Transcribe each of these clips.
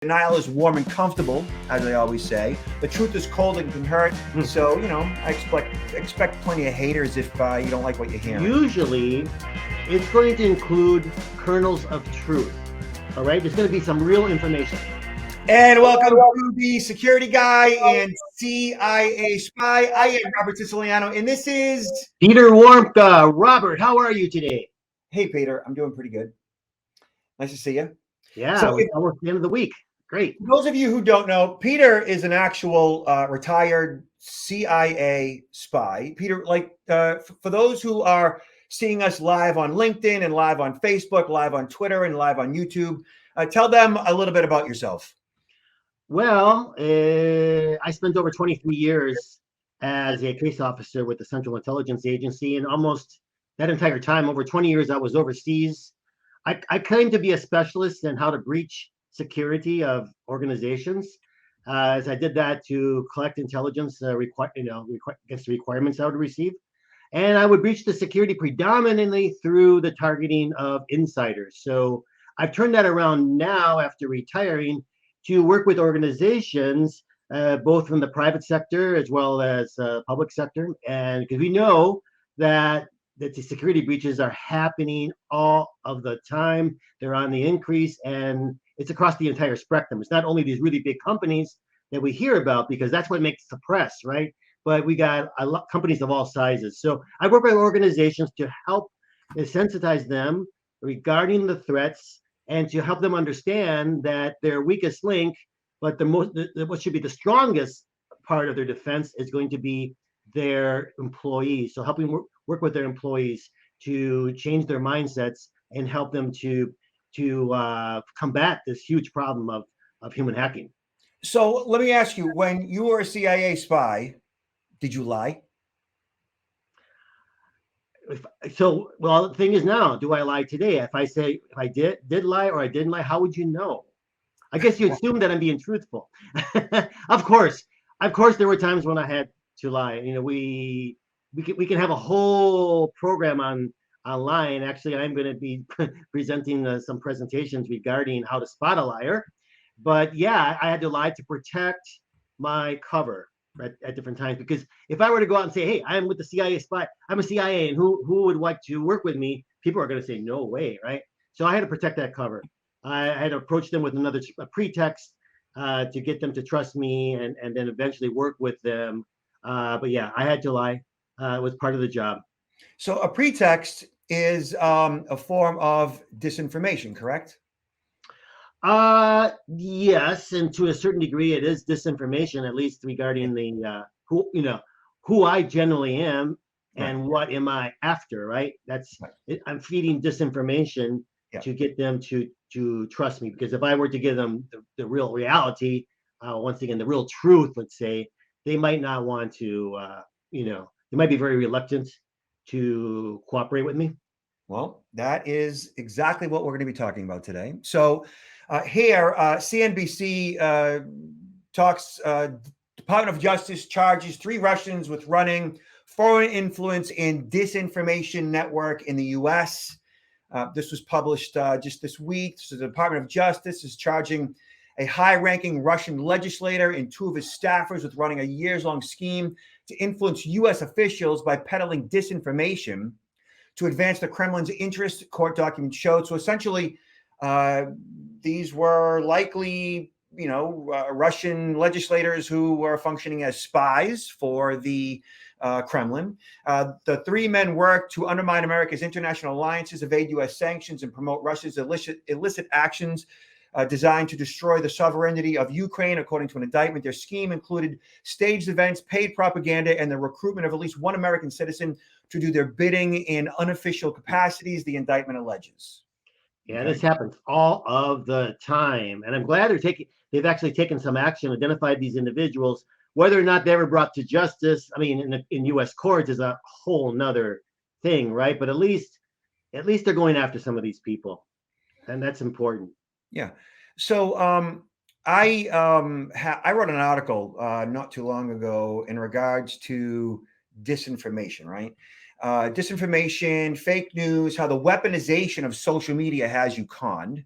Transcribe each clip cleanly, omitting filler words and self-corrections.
Denial is warm and comfortable, as I always say. The truth is cold and can hurt. So, I expect plenty of haters if you don't like what you're hearing. Usually, it's going to include kernels of truth. All right? There's going to be some real information. And welcome to the security guy and CIA spy. I am Robert Siciliano, and this is Peter Warmka. Robert, how are you today? Hey, Peter. I'm doing pretty good. Nice to see you. Yeah, So it's almost the end of the week. Great. For those of you who don't know, Peter is an actual retired CIA spy. Peter, for those who are seeing us live on LinkedIn and live on Facebook, live on Twitter, and live on YouTube, tell them a little bit about yourself. Well, I spent over 23 years as a case officer with the Central Intelligence Agency, and almost that entire time, over 20 years, I was overseas. I claim to be a specialist in how to breach security of organizations, as I did that to collect intelligence against the requirements I would receive. And I would breach the security predominantly through the targeting of insiders. So I've turned that around now after retiring to work with organizations, both from the private sector as well as public sector. And because we know that the security breaches are happening all of the time, they're on the increase, and it's across the entire spectrum. It's not only these really big companies that we hear about, because that's what makes the press, right? But we got companies of all sizes. So I work with organizations to help sensitize them regarding the threats and to help them understand that their weakest link, but what should be the strongest part of their defense is going to be their employees. So helping work with their employees to change their mindsets and help them to combat this huge problem of human hacking. So let me ask you: when you were a CIA spy, did you lie? Well, the thing is now, do I lie today? If I did lie or I didn't lie, how would you know? I guess you assume that I'm being truthful. Of course, there were times when I had to lie. We can have a whole program on lying. Actually, I'm going to be presenting some presentations regarding how to spot a liar. But yeah, I had to lie to protect my cover at different times, because if I were to go out and say, hey, I'm with the CIA spy, I'm a CIA, and who would like to work with me, people are going to say no way, right? So I had to protect that cover. I had to approach them with a pretext to get them to trust me, and then eventually work with them. But yeah, I had to lie. It was part of the job. So a pretext is a form of disinformation, correct? Yes, and to a certain degree, it is disinformation, at least regarding the who I generally am and what am I after, right? I'm feeding disinformation to get them to trust me, because if I were to give them the real reality, once again, the real truth, let's say, they might not want to, they might be very reluctant to cooperate with me. Well, that is exactly what we're going to be talking about today. So here, CNBC talks, Department of Justice charges 3 Russians with running foreign influence and disinformation network in the U.S. This was published just this week. So the Department of Justice is charging a high-ranking Russian legislator and 2 of his staffers with running a years-long scheme to influence U.S. officials by peddling disinformation to advance the Kremlin's interest, court documents showed. So essentially, these were likely, Russian legislators who were functioning as spies for the Kremlin. The 3 men worked to undermine America's international alliances, evade U.S. sanctions, and promote Russia's illicit actions designed to destroy the sovereignty of Ukraine, according to an indictment. Their scheme included staged events, paid propaganda, and the recruitment of at least 1 American citizen to do their bidding in unofficial capacities, the indictment alleges. Yeah, this happens all of the time. And I'm glad they've actually taken some action, identified these individuals. Whether or not they ever brought to justice, I mean, in U.S. courts is a whole nother thing, right? But at least they're going after some of these people. And that's important. Yeah. So I wrote an article not too long ago in regards to disinformation, right? Disinformation, fake news, how the weaponization of social media has you conned.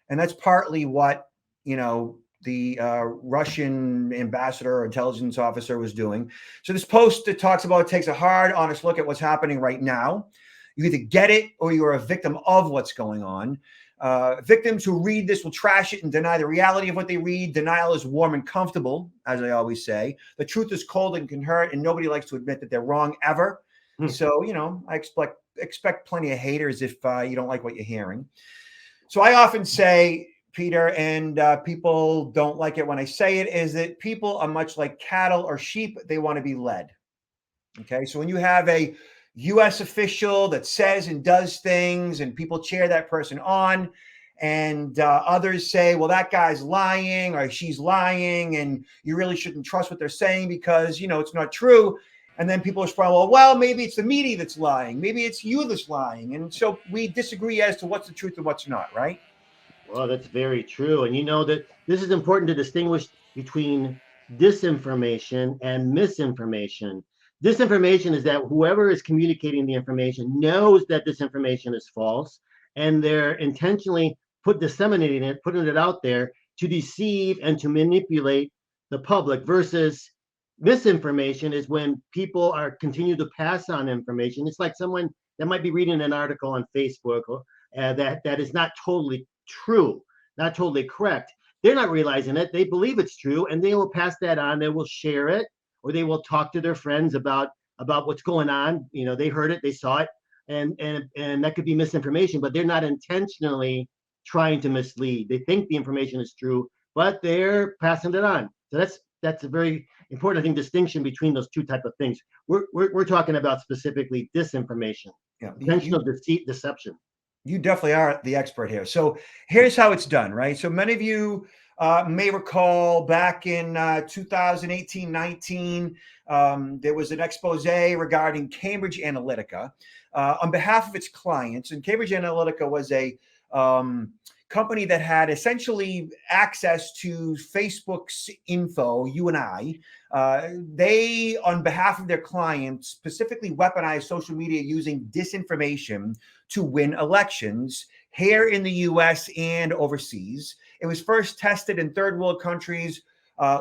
And that's partly what the Russian ambassador or intelligence officer was doing. So this post that talks about, takes a hard, honest look at what's happening right now. You either get it or you're a victim of what's going on. Victims who read this will trash it and deny the reality of what they read. Denial is warm and comfortable, as I always say. The truth is cold and can hurt, and nobody likes to admit that they're wrong ever. So, I expect plenty of haters if you don't like what you're hearing. So I often say, Peter, and people don't like it when I say it, is that people are much like cattle or sheep. They want to be led. Okay. So when you have a U.S. official that says and does things and people cheer that person on, and others say, well, that guy's lying or she's lying, and you really shouldn't trust what they're saying because, it's not true. And then people are well, maybe it's the media that's lying. Maybe it's you that's lying. And so we disagree as to what's the truth and what's not, right? Well, that's very true. And you know that this is important to distinguish between disinformation and misinformation. Disinformation is that whoever is communicating the information knows that this information is false, and they're intentionally disseminating it, putting it out there to deceive and to manipulate the public, versus misinformation is when people are continue to pass on information. It's like someone that might be reading an article on Facebook that is not totally true, not totally correct. They're not realizing it. They believe it's true, and they will pass that on. They will share it, or they will talk to their friends about what's going on. They heard it, they saw it, and that could be misinformation. But they're not intentionally trying to mislead. They think the information is true, but they're passing it on. So that's a very important, I think, distinction between those two type of things. We're talking about specifically disinformation, intentional deceit, deception. You definitely are the expert here. So here's how it's done, right? So many of you may recall back in 2018-19, there was an expose regarding Cambridge Analytica on behalf of its clients. And Cambridge Analytica was a company that had essentially access to Facebook's info, you and I. They, on behalf of their clients, specifically weaponized social media using disinformation to win elections here in the US and overseas. It was first tested in third world countries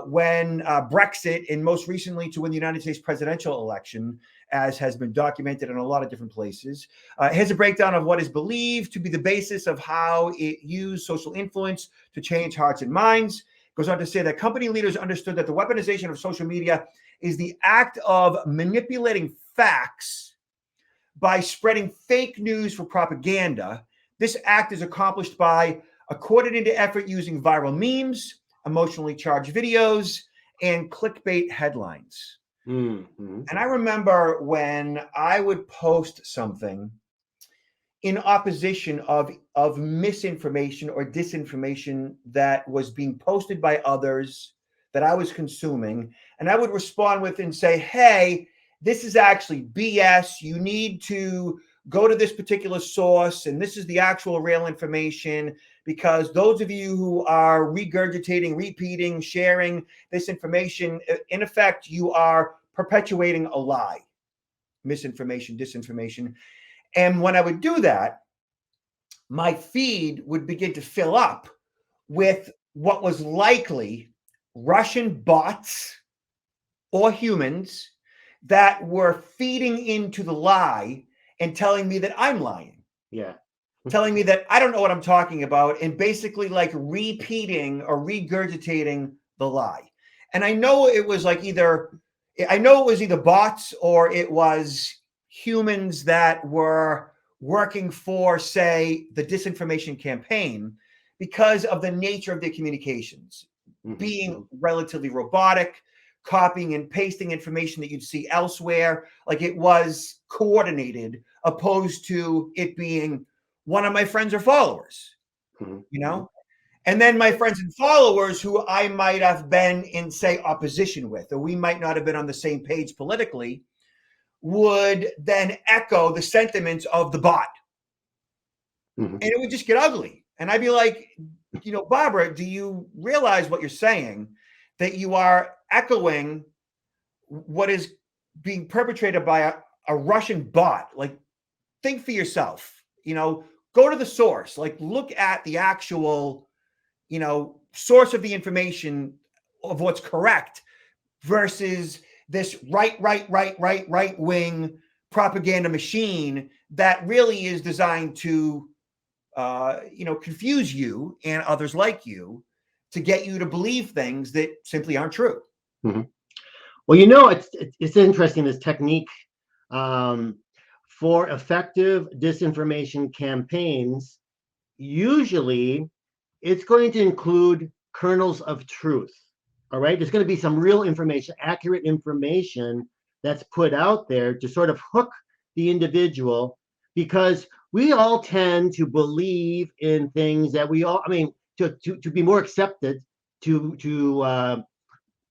when Brexit, and most recently to win the United States presidential election, as has been documented in a lot of different places. Here's a breakdown of what is believed to be the basis of how it used social influence to change hearts and minds. Goes on to say that company leaders understood that the weaponization of social media is the act of manipulating facts by spreading fake news for propaganda. This act is accomplished by a coordinated effort using viral memes, emotionally charged videos, and clickbait headlines. Mm-hmm. And I remember when I would post something in opposition of misinformation or disinformation that was being posted by others that I was consuming, and I would respond with and say, hey, this is actually BS. You need to go to this particular source, and this is the actual real information, because those of you who are regurgitating, repeating, sharing this information, in effect, you are perpetuating a lie, misinformation, disinformation. And when I would do that, my feed would begin to fill up with what was likely Russian bots or humans that were feeding into the lie and telling me that I'm lying. Yeah. Telling me that I don't know what I'm talking about, and basically like repeating or regurgitating the lie. And I know it was either bots or it was humans that were working for, say, the disinformation campaign, because of the nature of their communications, being relatively robotic, copying and pasting information that you'd see elsewhere. Like it was coordinated, opposed to it being one of my friends or followers, And then my friends and followers who I might have been in, say, opposition with, or we might not have been on the same page politically, would then echo the sentiments of the bot. And it would just get ugly. And I'd be like, Barbara, do you realize what you're saying? That you are echoing what is being perpetrated by a Russian bot. Like, think for yourself, go to the source, like look at the actual, source of the information of what's correct versus this right wing propaganda machine that really is designed to confuse you and others like you to get you to believe things that simply aren't true. Mm-hmm. Well, it's interesting, this technique for effective disinformation campaigns. Usually, it's going to include kernels of truth. All right, there's going to be some real information, accurate information that's put out there to sort of hook the individual, because we all tend to believe in things that to be more accepted, to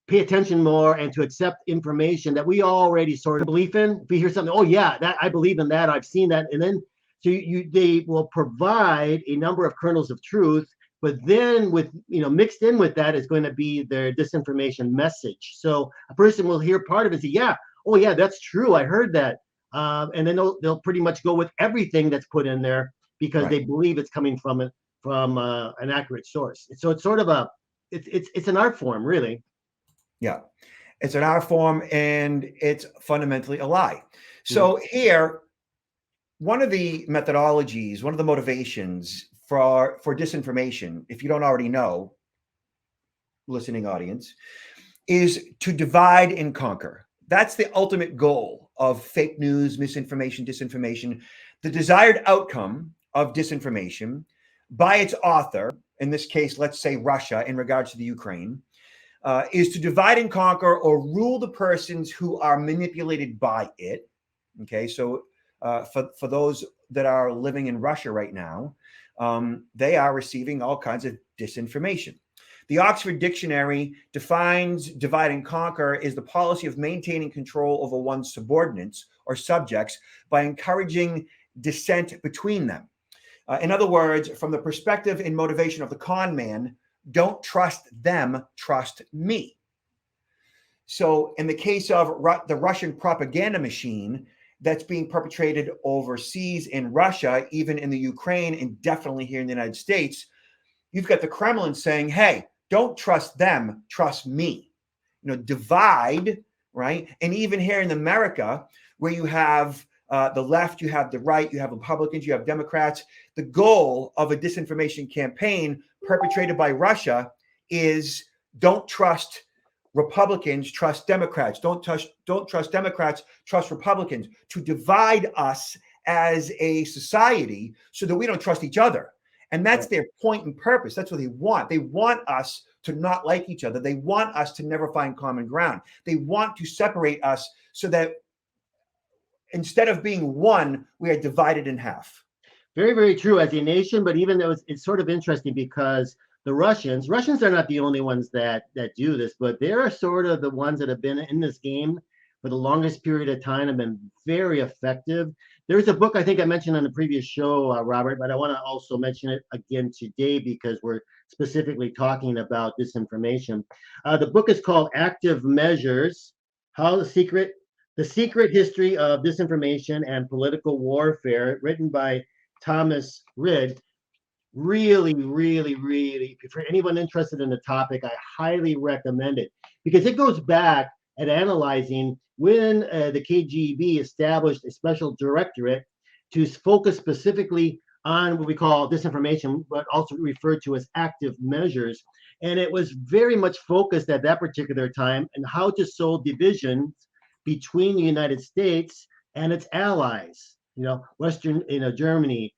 pay attention more, and to accept information that we already sort of believe in. If we hear something, oh yeah, that I believe in that, I've seen that, and then they will provide a number of kernels of truth, but then with mixed in with that is going to be their disinformation message. So a person will hear part of it and say, yeah, oh yeah, that's true, I heard that, and then they'll pretty much go with everything that's put in there because Right. they believe it's coming from an accurate source. So it's sort of it's an art form, really. Yeah. It's an art form and it's fundamentally a lie. So here, one of the methodologies, one of the motivations for disinformation, if you don't already know, listening audience, is to divide and conquer. That's the ultimate goal of fake news, misinformation, disinformation. The desired outcome of disinformation by its author, in this case, let's say Russia, in regards to the Ukraine, is to divide and conquer or rule the persons who are manipulated by it. Okay, so for those that are living in Russia right now, they are receiving all kinds of disinformation. The Oxford Dictionary defines divide and conquer as the policy of maintaining control over one's subordinates or subjects by encouraging dissent between them. In other words, from the perspective and motivation of the con man, don't trust them, trust me. So in the case of the Russian propaganda machine that's being perpetrated overseas in Russia, even in the Ukraine, and definitely here in the United States, you've got the Kremlin saying, hey, don't trust them, trust me. Divide, right? And even here in America, where you have the left, you have the right, you have Republicans, you have Democrats. The goal of a disinformation campaign perpetrated by Russia is don't trust Republicans, trust Democrats. Don't trust Democrats, trust Republicans, to divide us as a society so that we don't trust each other. And that's their point and purpose. That's what they want. They want us to not like each other. They want us to never find common ground. They want to separate us so that instead of being one, we are divided in half. Very, very true as a nation, but even though it's sort of interesting because the Russians are not the only ones that do this, but they're sort of the ones that have been in this game for the longest period of time and been very effective. There's a book I think I mentioned on the previous show, Robert, but I want to also mention it again today because we're specifically talking about disinformation. The book is called Active Measures: How the Secret History of Disinformation and Political Warfare, written by Thomas Rid. Really, really, really, for anyone interested in the topic, I highly recommend it because it goes back at analyzing when the KGB established a special directorate to focus specifically on what we call disinformation, but also referred to as active measures. And it was very much focused at that particular time on how to sow divisions between the United States and its allies, Western, Germany,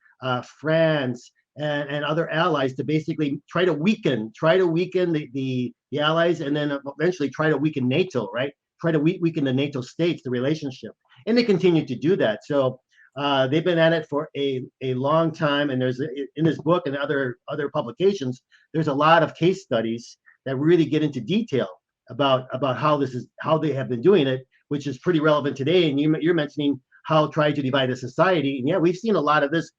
France, and other allies, to basically try to weaken the allies, and then eventually try to weaken NATO, right? Try to weaken the NATO states, the relationship. And they continue to do that. So they've been at it for a long time. And there's in this book and other publications, there's a lot of case studies that really get into detail about how they have been doing it, which is pretty relevant today. And you're mentioning how trying to divide a society. And yeah, we've seen a lot of this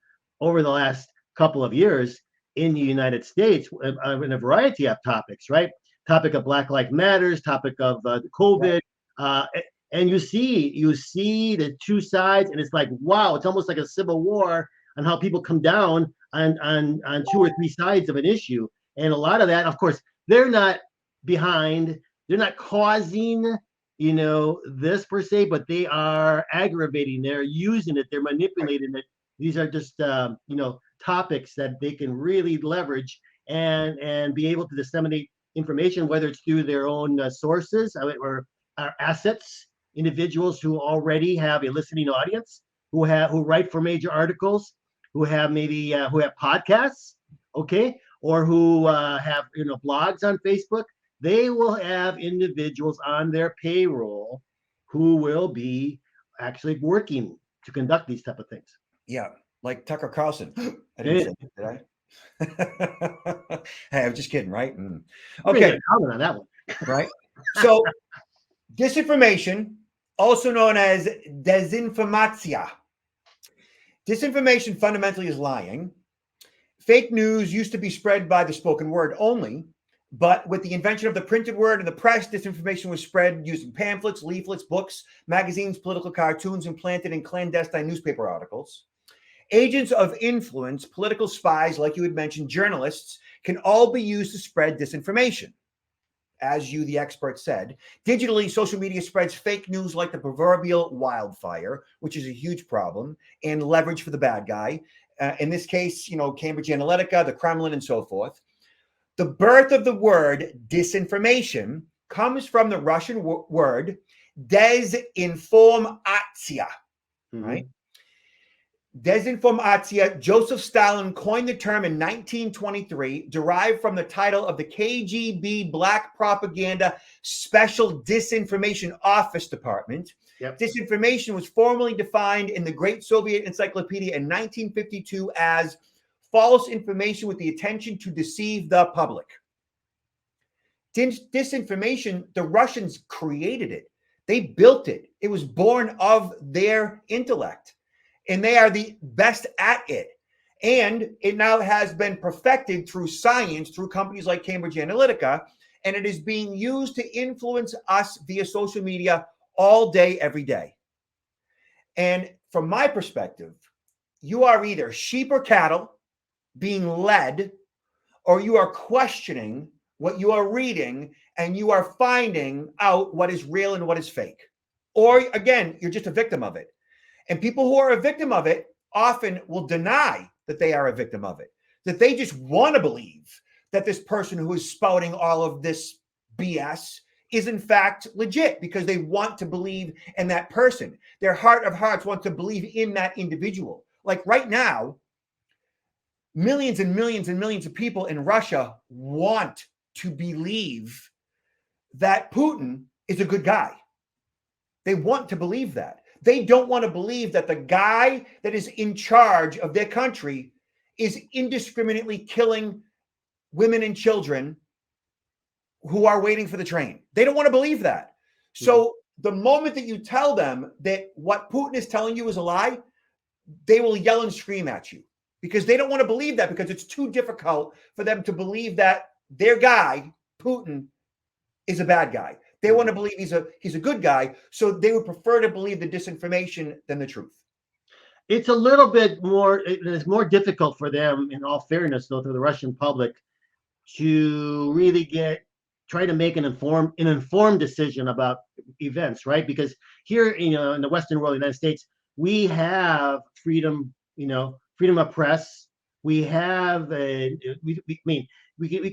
over the last couple of years in the United States in a variety of topics, right? Topic of Black Lives Matters, topic of COVID, and you see the two sides, and it's like, wow, it's almost like a civil war on how people come down on two or three sides of an issue. And a lot of that, of course, they're not behind, they're not causing, this per se, but they are aggravating, they're using it, they're manipulating it. These are just, topics that they can really leverage and be able to disseminate information, whether it's through their own sources or assets, individuals who already have a listening audience, who write for major articles, who have maybe who have podcasts, okay, or who have blogs on Facebook. They will have individuals on their payroll who will be actually working to conduct these type of things. Yeah, like Tucker Carlson. I didn't Yeah. say that, did I? Hey, I'm just kidding, right? We're gonna Okay, get a comment on that one. right. So, disinformation, also known as desinformatia. Disinformation fundamentally is lying. Fake news used to be spread by the spoken word only, but with the invention of the printed word and the press, disinformation was spread using pamphlets, leaflets, books, magazines, political cartoons, and planted in clandestine newspaper articles. Agents of influence, political spies, like you had mentioned, journalists, can all be used to spread disinformation. As you, the expert, said, digitally, social media spreads fake news like the proverbial wildfire, which is a huge problem, and leverage for the bad guy. In this case, Cambridge Analytica, the Kremlin, and so forth. The birth of the word disinformation comes from the Russian word desinformatia, right? Desinformatia, Joseph Stalin coined the term in 1923, derived from the title of the KGB Black Propaganda Special Disinformation Office Department. Yep. Disinformation was formally defined in the Great Soviet Encyclopedia in 1952 as false information with the intention to deceive the public. Disinformation, the Russians created it. They built it. It was born of their intellect. And they are the best at it. And it now has been perfected through science, through companies like Cambridge Analytica, and it is being used to influence us via social media all day, every day. And from my perspective, you are either sheep or cattle being led, or you are questioning what you are reading and you are finding out what is real and what is fake. Or again, you're just a victim of it. And people who are a victim of it often will deny that they are a victim of it, that they just want to believe that this person who is spouting all of this BS is in fact legit because they want to believe in that person. Their heart of hearts want to believe in that individual. Like right now, millions and millions and millions of people in Russia want to believe that Putin is a good guy. They want to believe that. They don't want to believe that the guy that is in charge of their country is indiscriminately killing women and children who are waiting for the train. They don't want to believe that. So the moment that you tell them that what Putin is telling you is a lie, they will yell and scream at you because they don't want to believe that, because it's too difficult for them to believe that their guy, Putin, is a bad guy. They want to believe he's a good guy, so they would prefer to believe the disinformation than the truth. It's a little bit more, it's more difficult for them, in all fairness, though, to the Russian public to really try to make an informed decision about events, right? Because here, in the Western world, the United States, we have freedom, freedom of press. We have we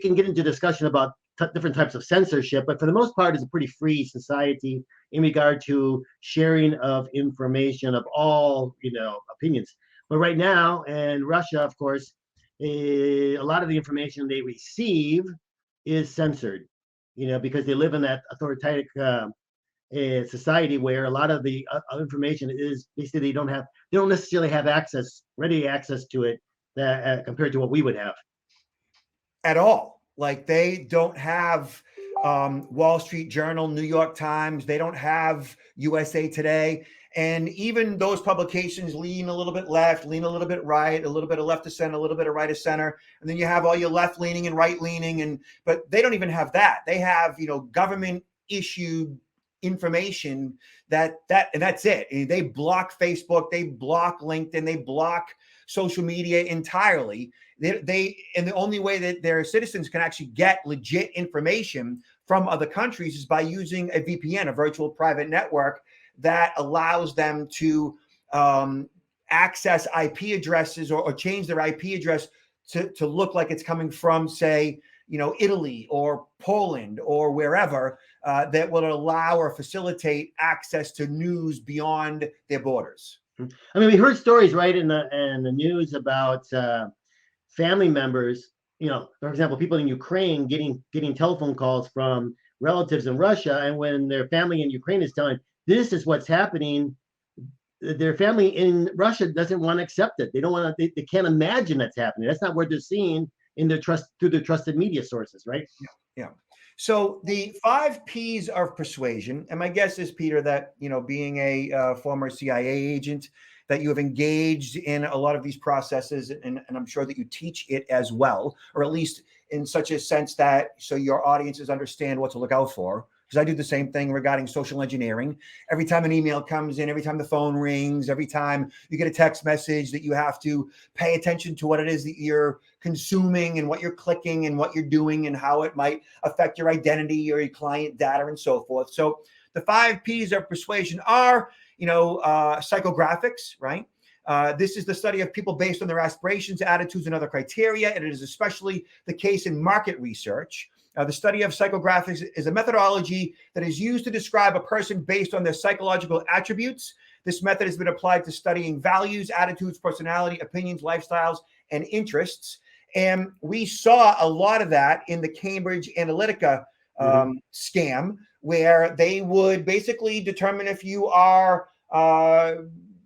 can get into discussion about different types of censorship, but for the most part, it's a pretty free society in regard to sharing of information of all opinions. But right now, in Russia, of course, a lot of the information they receive is censored, because they live in that authoritarian society where a lot of the information is basically they don't necessarily have ready access to it compared to what we would have at all. Like they don't have Wall Street Journal, New York Times. They don't have USA Today. And even those publications lean a little bit left, lean a little bit right, a little bit of left of center, a little bit of right of center. And then you have all your left leaning and right leaning. But they don't even have that. They have, government issued information and that's it. And they block Facebook, they block LinkedIn, they block social media entirely. And the only way that their citizens can actually get legit information from other countries is by using a VPN, a virtual private network, that allows them to access IP addresses or change their IP address to look like it's coming from, say, Italy or Poland or wherever, that will allow or facilitate access to news beyond their borders. I mean, we heard stories, right, in the news about family members, for example, people in Ukraine getting telephone calls from relatives in Russia, and when their family in Ukraine is telling this is what's happening, their family in Russia doesn't want to accept it. They don't want to. They can't imagine that's happening. That's not what they're seeing through their trusted media sources, right? Yeah. So the 5 P's of persuasion, and my guess is, Peter, that being a former CIA agent, that you have engaged in a lot of these processes, and I'm sure that you teach it as well, or at least in such a sense that so your audiences understand what to look out for. Because I do the same thing regarding social engineering. Every time an email comes in, every time the phone rings, every time you get a text message, that you have to pay attention to what it is that you're consuming and what you're clicking and what you're doing and how it might affect your identity or your client data and so forth. So the 5 P's of persuasion are, psychographics, right? This is the study of people based on their aspirations, attitudes, and other criteria. And it is especially the case in market research. The study of psychographics is a methodology that is used to describe a person based on their psychological attributes. This method has been applied to studying values, attitudes, personality, opinions, lifestyles, and interests. And we saw a lot of that in the Cambridge Analytica scam, where they would basically determine if you are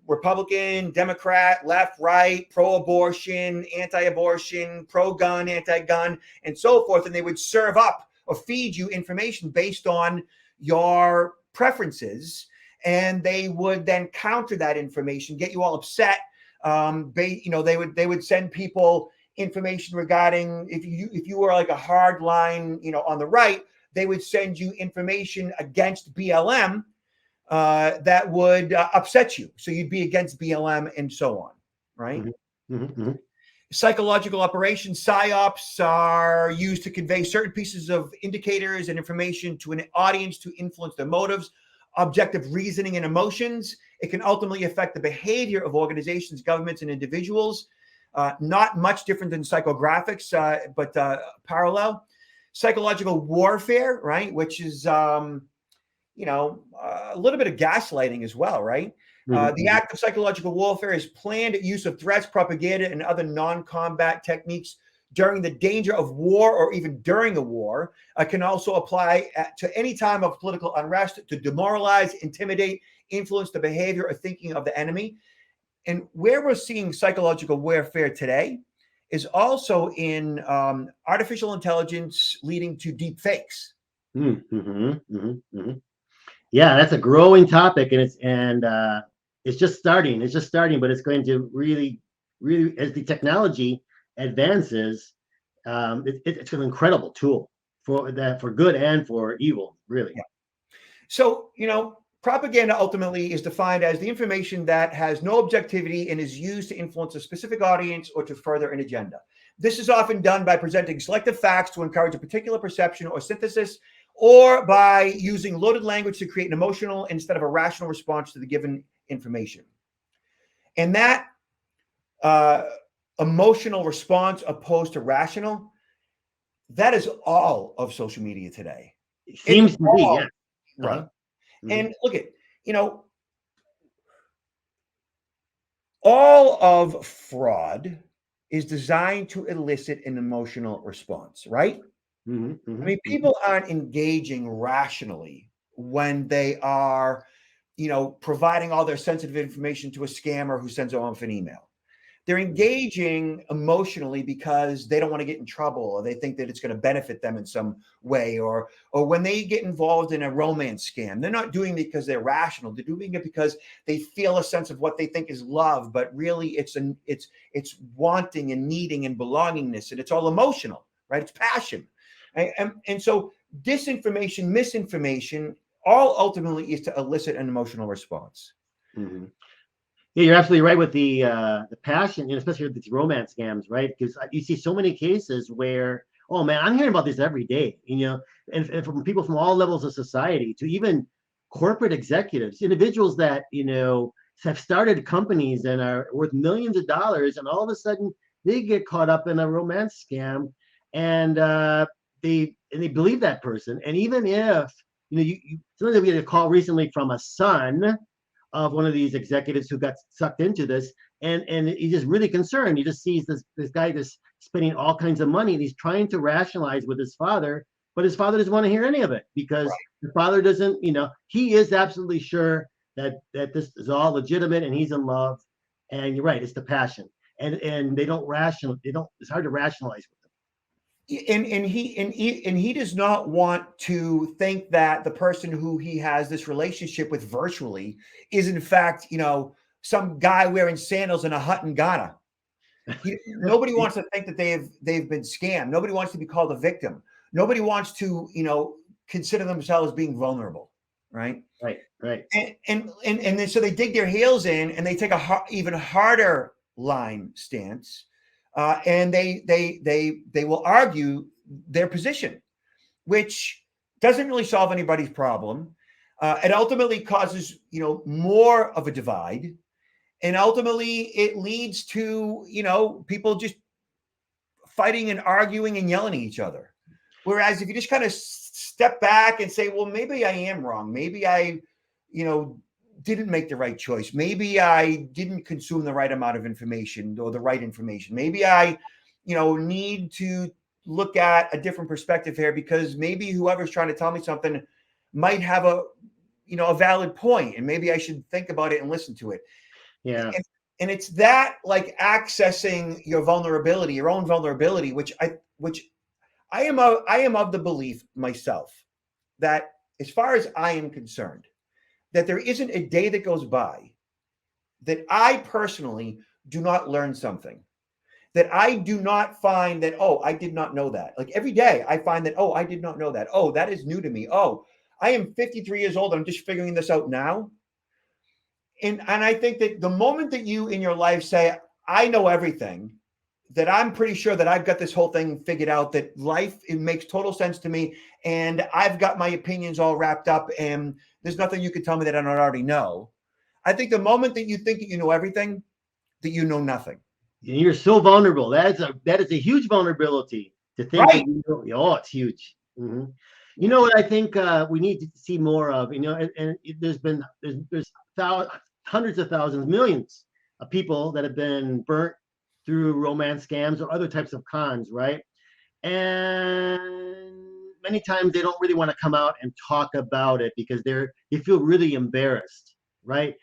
Republican, Democrat, left, right, pro-abortion, anti-abortion, pro-gun, anti-gun, and so forth. And they would serve up or feed you information based on your preferences. And they would then counter that information, get you all upset. They would send people information regarding if you were like a hard line, on the right, they would send you information against BLM that would upset you. So you'd be against BLM and so on, right? Psychological operations, PSYOPs, are used to convey certain pieces of indicators and information to an audience to influence their motives, objective reasoning, and emotions. It can ultimately affect the behavior of organizations, governments, and individuals. Not much different than psychographics, but parallel. Psychological warfare, right, which is a little bit of gaslighting as well, right? The act of psychological warfare is planned use of threats, propaganda, and other non-combat techniques during the danger of war or even during a war. Can also apply to any time of political unrest to demoralize, intimidate, influence the behavior or thinking of the enemy. And where we're seeing psychological warfare today is also in artificial intelligence leading to deep fakes. Yeah, that's a growing topic, and it's just starting. It's just starting, but it's going to really, really, as the technology advances, it's an incredible tool for good and for evil, really. Yeah. So, propaganda ultimately is defined as the information that has no objectivity and is used to influence a specific audience or to further an agenda. This is often done by presenting selective facts to encourage a particular perception or synthesis, or by using loaded language to create an emotional instead of a rational response to the given information. And that emotional response opposed to rational, that is all of social media today. It seems to be, yeah. Right. And look at, all of fraud is designed to elicit an emotional response, right? I mean, people aren't engaging rationally when they are, providing all their sensitive information to a scammer who sends them off an email. They're engaging emotionally because they don't want to get in trouble, or they think that it's going to benefit them in some way, or when they get involved in a romance scam, they're not doing it because they're rational. They're doing it because they feel a sense of what they think is love, but really it's wanting and needing and belongingness, and it's all emotional, right? It's passion. And so disinformation, misinformation, all ultimately is to elicit an emotional response. Yeah, you're absolutely right with the passion, and especially with these romance scams, right? Because you see so many cases where, oh man, I'm hearing about this every day, and from people from all levels of society to even corporate executives, individuals that have started companies and are worth millions of dollars, and all of a sudden they get caught up in a romance scam, and they believe that person, and even if something that we had a call recently from a son of one of these executives who got sucked into this, and he's just really concerned. He just sees this guy just spending all kinds of money, and he's trying to rationalize with his father, but his father doesn't want to hear any of it because the father doesn't. He is absolutely sure that this is all legitimate and he's in love. And you're right, it's the passion, and they don't rational. They don't. It's hard to rationalize with them. And he does not want to think that the person who he has this relationship with virtually is in fact some guy wearing sandals in a hut in Ghana. Nobody wants to think that they've been scammed. Nobody wants to be called a victim. Nobody wants to consider themselves being vulnerable, right? Right. And then so they dig their heels in and they take a even harder line stance, and they will argue their position, which doesn't really solve anybody's problem. It ultimately causes more of a divide, and ultimately it leads to people just fighting and arguing and yelling at each other. Whereas if you just kind of step back and say, well, maybe I am wrong. Maybe I, didn't make the right choice. Maybe I didn't consume the right amount of information or the right information. Maybe I, need to look at a different perspective here because maybe whoever's trying to tell me something might have a valid point, and maybe I should think about it and listen to it. Yeah. And it's that like accessing your own vulnerability, which I am of the belief myself that as far as I am concerned, that there isn't a day that goes by that I personally do not learn something, that I do not find that, oh, I did not know that. Like every day I find that, oh, I did not know that. Oh, that is new to me. Oh, I am 53 years old. I'm just figuring this out now. And I think that the moment that you in your life say, I know everything, that I'm pretty sure that I've got this whole thing figured out, that life, it makes total sense to me, and I've got my opinions all wrapped up, and there's nothing you can tell me that I don't already know. I think the moment that you think that you know everything, that you know nothing. You're so vulnerable. That is a huge vulnerability to think Right. that oh, it's huge. Mm-hmm. You know what I think we need to see more of, and there's hundreds of thousands, millions of people that have been burnt through romance scams or other types of cons, right? And many times they don't really want to come out and talk about it because they feel really embarrassed, right?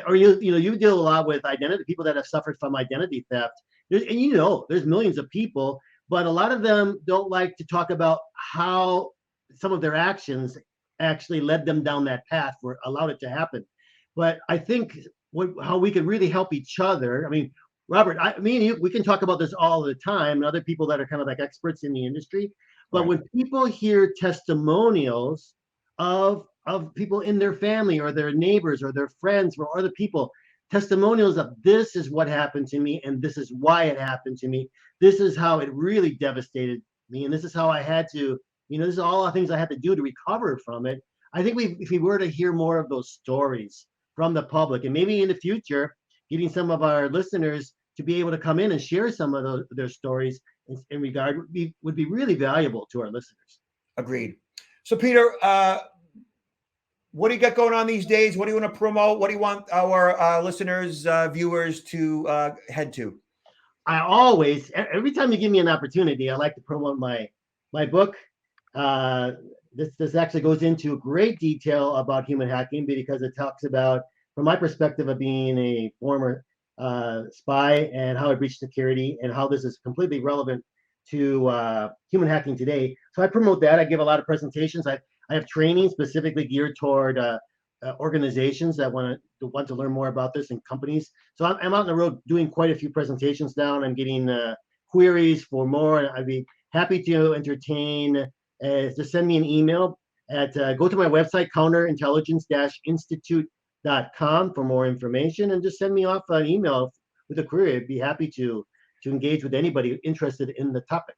Or you deal a lot with identity people that have suffered from identity theft, and there's millions of people, but a lot of them don't like to talk about how some of their actions actually led them down that path or allowed it to happen. But I think how we could really help each other. I mean, Robert, me and you, we can talk about this all the time, and other people that are kind of like experts in the industry. But Right. when people hear testimonials of people in their family or their neighbors or their friends or other people, testimonials of this is what happened to me and this is why it happened to me. This is how it really devastated me, and this is how I had to, this is all the things I had to do to recover from it. I think if we were to hear more of those stories from the public, and maybe in the future, getting some of our listeners to be able to come in and share some of their stories in regard would be really valuable to our listeners. Agreed. So, Peter, what do you got going on these days? What do you want to promote? What do you want our listeners, viewers to head to? I always, every time you give me an opportunity, I like to promote my book. Uh, this actually goes into great detail about human hacking because it talks about, from my perspective of being a former spy, and how I breached security and how this is completely relevant to human hacking today. So I promote that. I give a lot of presentations. I have training specifically geared toward organizations that want to learn more about this, and companies. So I'm out on the road doing quite a few presentations now, and I'm getting queries for more. I'd be happy to entertain. Just send me an email at go to my website, counterintelligence-institute for more information, and just send me off an email with a query. I'd be happy to engage with anybody interested in the topic.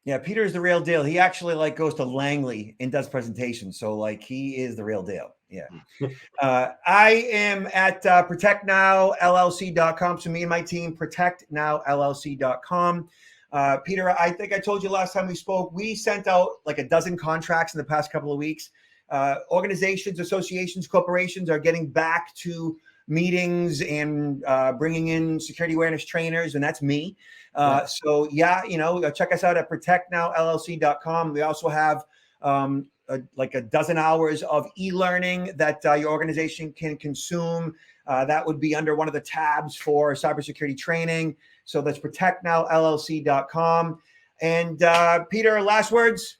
Yeah, Peter is the real deal. He actually like goes to Langley and does presentations. So like he is the real deal. Yeah. I am at protectnowllc.com. So me and my team, protectnowllc.com. Peter, I think I told you last time we spoke, we sent out like a dozen contracts in the past couple of weeks. Organizations, associations, corporations are getting back to meetings and bringing in security awareness trainers, and that's me. So yeah, check us out at protectnowllc.com. We also have like a dozen hours of e-learning that your organization can consume. That would be under one of the tabs for cybersecurity training. So that's protectnowllc.com. And Peter, last words?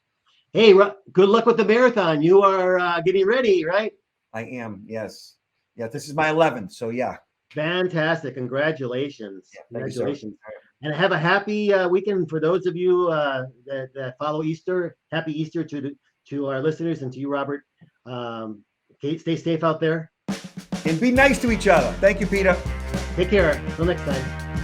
Hey, good luck with the marathon. You are getting ready, right? I am, yes. Yeah, this is my 11th, so yeah. Fantastic. Congratulations. Yeah, congratulations. And have a happy weekend for those of you that follow Easter. Happy Easter to our listeners and to you, Robert. Okay, stay safe out there. And be nice to each other. Thank you, Peter. Take care. Until next time.